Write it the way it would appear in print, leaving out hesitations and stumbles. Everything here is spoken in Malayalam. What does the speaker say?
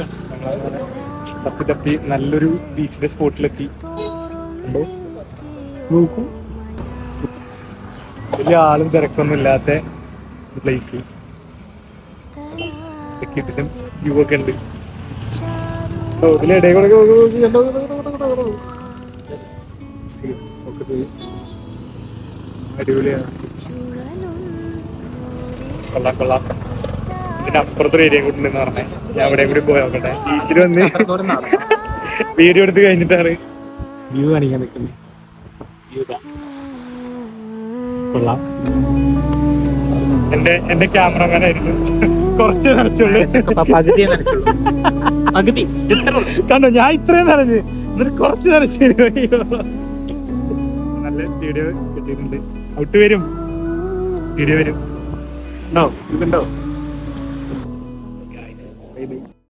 ഗൈസ്, തപ്പി തപ്പി നല്ലൊരു ബീച്ചിന്റെ സ്പോട്ടിലെത്തി. നോക്കൂ, വലിയ ആളും തിരക്കൊന്നും ഇല്ലാത്ത പ്ലേസ്. വ്യൂ ഒക്കെ ഉണ്ട്. ഇതിലിടയിൽ അടിപൊളിയാണ്. കൊള്ളാം കൊള്ളാം. ഇതിന്റെ അപ്പുറത്തൊരു ഏരിയ കൂടി ഉണ്ടെന്ന് പറഞ്ഞേ. ഞാൻ എവിടെയും കൂടി പോയി നോക്കട്ടെ. ബീച്ചിൽ വന്ന് വീഡിയോ എടുത്ത് കഴിഞ്ഞിട്ടാണ് വ്യൂ കാണിക്കാൻ നിൽക്കുന്നത്. കൊള്ളാം. എന്റെ ക്യാമറമാനായിരുന്നു. കുറച്ച് നനച്ചുള്ളൂ. കണ്ടോ, ഞാൻ ഇത്രയും നനഞ്ഞ് എന്നിട്ട് കുറച്ച് നനച്ചു. നല്ല വീഡിയോ കിട്ടിയിട്ടുണ്ട്. ഔട്ട് വരും, വീഡിയോ വരും. ഉണ്ടോ? ഇതുണ്ടോ?